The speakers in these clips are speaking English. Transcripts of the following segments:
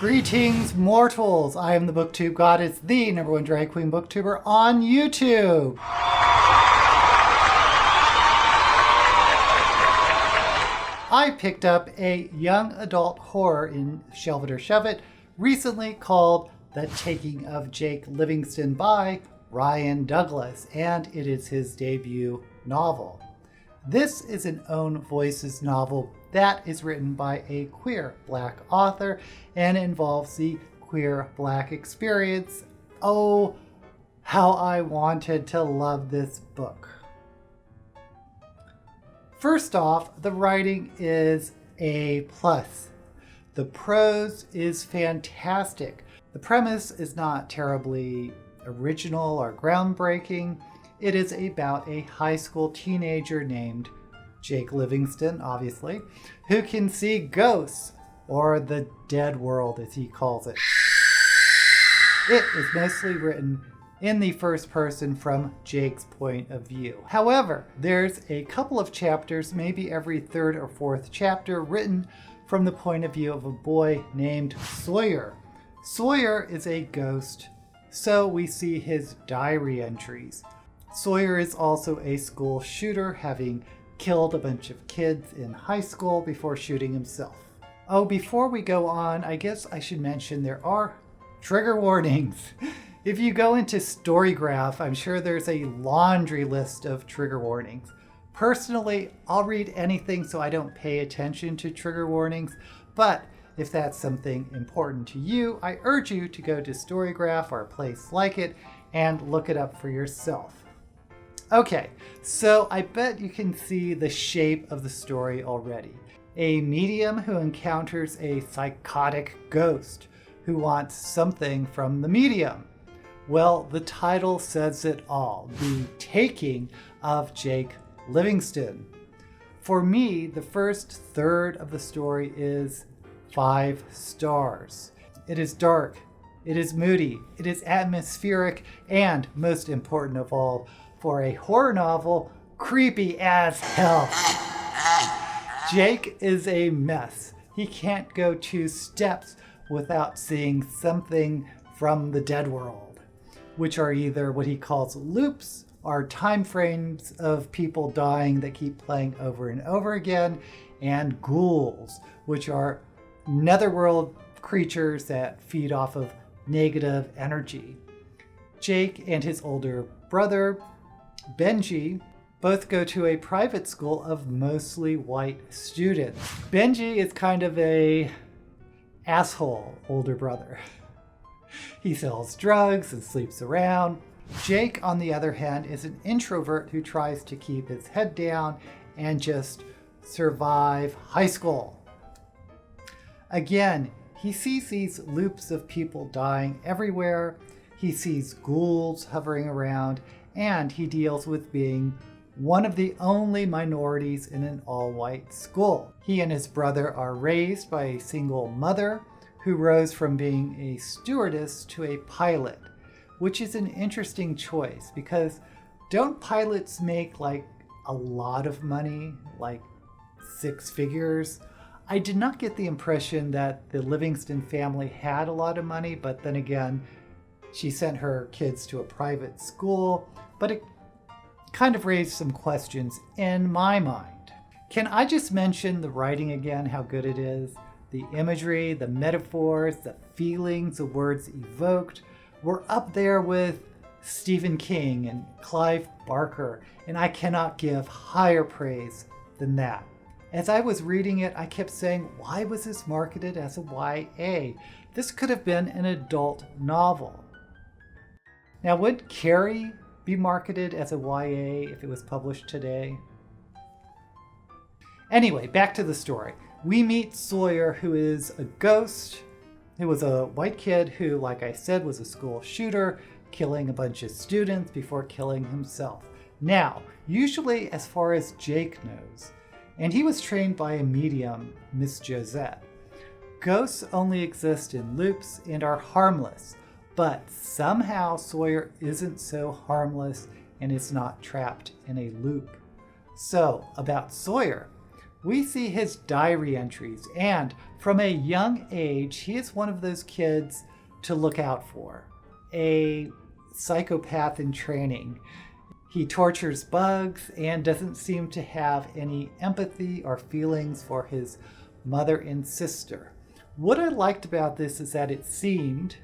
Greetings, mortals! I am the BookTube Goddess, the #1 drag queen booktuber on YouTube. I picked up a young adult horror in Shelve It or Shove It recently called The Taking of Jake Livingston by Ryan Douglas, and it is his debut novel. This is an Own Voices novel that is written by a queer Black author and involves the queer Black experience. Oh, how I wanted to love this book. First off, the writing is A+. The prose is fantastic. The premise is not terribly original or groundbreaking. It is about a high school teenager named Jake Livingston, obviously, who can see ghosts, or the dead world as he calls it. It is mostly written in the first person from Jake's point of view. However, there's a couple of chapters, maybe every third or fourth chapter, written from the point of view of a boy named Sawyer. Sawyer is a ghost, so we see his diary entries. Sawyer is also a school shooter, having killed a bunch of kids in high school before shooting himself. Oh, before we go on, I guess I should mention there are trigger warnings. If you go into Storygraph, I'm sure there's a laundry list of trigger warnings. Personally, I'll read anything so I don't pay attention to trigger warnings, but if that's something important to you, I urge you to go to Storygraph or a place like it and look it up for yourself. Okay, so I bet you can see the shape of the story already. A medium who encounters a psychotic ghost who wants something from the medium. Well, the title says it all, The Taking of Jake Livingston. For me, the first third of the story is 5 stars. It is dark, it is moody, it is atmospheric, and most important of all, for a horror novel, creepy as hell. Jake is a mess. He can't go 2 steps without seeing something from the dead world, which are either what he calls loops, or time frames of people dying that keep playing over and over again, and ghouls, which are netherworld creatures that feed off of negative energy. Jake and his older brother, Benji, both go to a private school of mostly white students. Benji is kind of a asshole older brother. He sells drugs and sleeps around. Jake, on the other hand, is an introvert who tries to keep his head down and just survive high school. Again, he sees these loops of people dying everywhere. He sees ghouls hovering around, and he deals with being one of the only minorities in an all-white school. He and his brother are raised by a single mother who rose from being a stewardess to a pilot, which is an interesting choice because don't pilots make like a lot of money, like 6 figures? I did not get the impression that the Livingston family had a lot of money, but then again, she sent her kids to a private school, but it kind of raised some questions in my mind. Can I just mention the writing again, how good it is? The imagery, the metaphors, the feelings, the words evoked were up there with Stephen King and Clive Barker, and I cannot give higher praise than that. As I was reading it, I kept saying, why was this marketed as a YA? This could have been an adult novel. Now, would Carrie be marketed as a YA if it was published today? Anyway, back to the story. We meet Sawyer, who is a ghost, who was a white kid who, like I said, was a school shooter, killing a bunch of students before killing himself. Now, usually as far as Jake knows, and he was trained by a medium, Miss Josette, ghosts only exist in loops and are harmless. But somehow Sawyer isn't so harmless and is not trapped in a loop. So, about Sawyer. We see his diary entries, and from a young age, he is one of those kids to look out for. A psychopath in training. He tortures bugs and doesn't seem to have any empathy or feelings for his mother and sister. What I liked about this is that it seemed,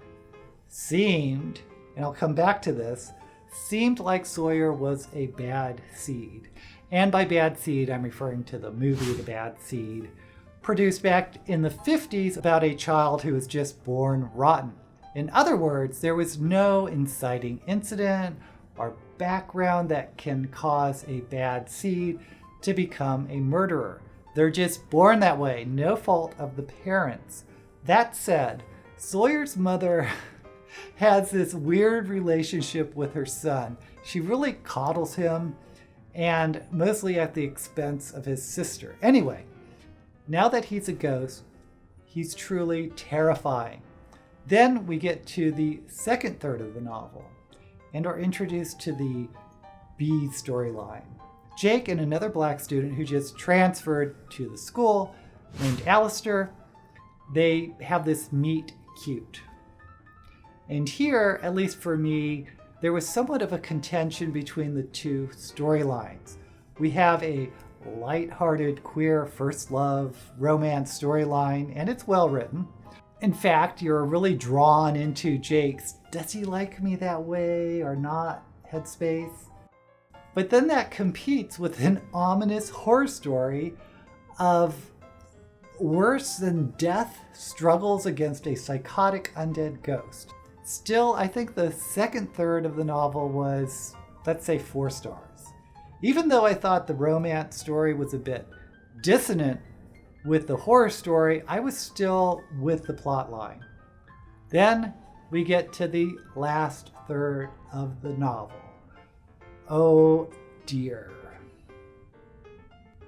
and I'll come back to this, seemed like Sawyer was a bad seed. And by bad seed, I'm referring to the movie The Bad Seed, produced back in the 50s about a child who was just born rotten. In other words, there was no inciting incident or background that can cause a bad seed to become a murderer. They're just born that way, no fault of the parents. That said, Sawyer's mother has this weird relationship with her son. She really coddles him, and mostly at the expense of his sister. Anyway, now that he's a ghost, he's truly terrifying. Then we get to the second third of the novel and are introduced to the B storyline. Jake and another black student who just transferred to the school named Alistair, they have this meet cute. And here, at least for me, there was somewhat of a contention between the two storylines. We have a light-hearted queer first love romance storyline, and it's well written. In fact, you're really drawn into Jake's "does he like me that way or not" headspace. But then that competes with an ominous horror story of worse than death struggles against a psychotic undead ghost. Still, I think the second third of the novel was, let's say, 4 stars. Even though I thought the romance story was a bit dissonant with the horror story, I was still with the plot line. Then we get to the last third of the novel. Oh dear.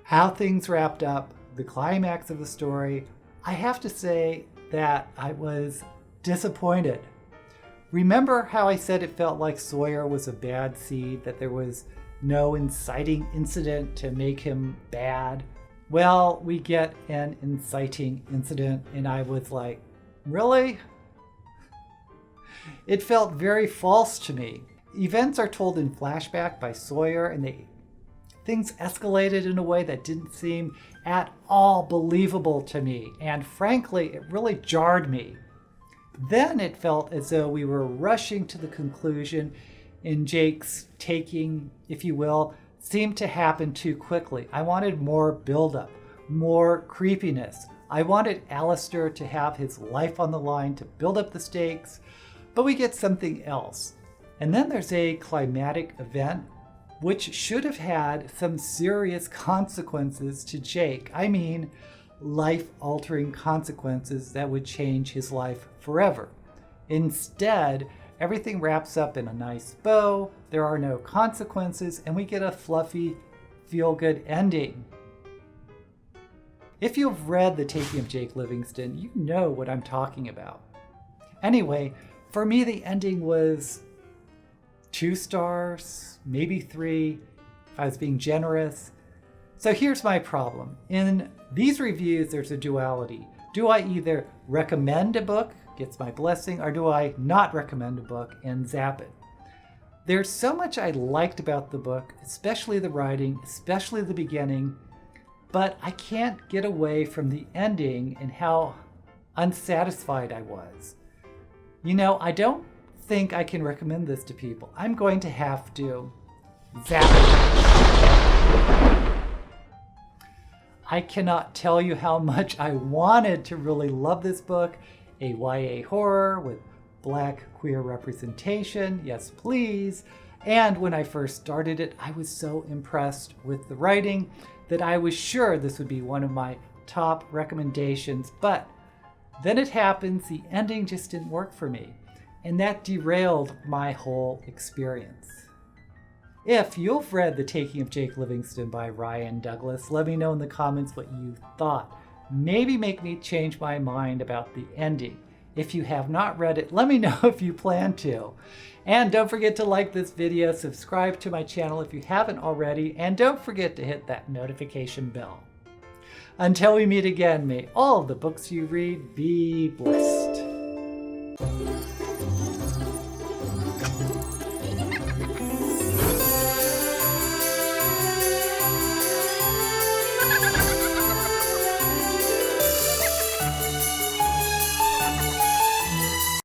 How things wrapped up, the climax of the story, I have to say that I was disappointed. Remember how I said it felt like Sawyer was a bad seed, that there was no inciting incident to make him bad? Well, we get an inciting incident, and I was like, really? It felt very false to me. Events are told in flashback by Sawyer, and things escalated in a way that didn't seem at all believable to me, and frankly, it really jarred me. Then it felt as though we were rushing to the conclusion, and Jake's taking, if you will, seemed to happen too quickly. I wanted more buildup, more creepiness. I wanted Alistair to have his life on the line to build up the stakes, but we get something else. And then there's a climatic event which should have had some serious consequences to Jake. I mean, life-altering consequences that would change his life forever. Instead, everything wraps up in a nice bow, there are no consequences, and we get a fluffy, feel-good ending. If you've read The Taking of Jake Livingston, you know what I'm talking about. Anyway, for me the ending was 2 stars, maybe 3, if I was being generous. So here's my problem. In these reviews, there's a duality. Do I either recommend a book, gets my blessing, or do I not recommend a book and zap it? There's so much I liked about the book, especially the writing, especially the beginning, but I can't get away from the ending and how unsatisfied I was. You know, I don't think I can recommend this to people. I'm going to have to zap it. I cannot tell you how much I wanted to really love this book, a YA horror with Black queer representation, yes please. And when I first started it, I was so impressed with the writing that I was sure this would be one of my top recommendations, but then it happens, the ending just didn't work for me, and that derailed my whole experience. If you've read The Taking of Jake Livingston by Ryan Douglas, let me know in the comments what you thought. Maybe make me change my mind about the ending. If you have not read it, let me know if you plan to. And don't forget to like this video, subscribe to my channel if you haven't already, and don't forget to hit that notification bell. Until we meet again, may all the books you read be blessed.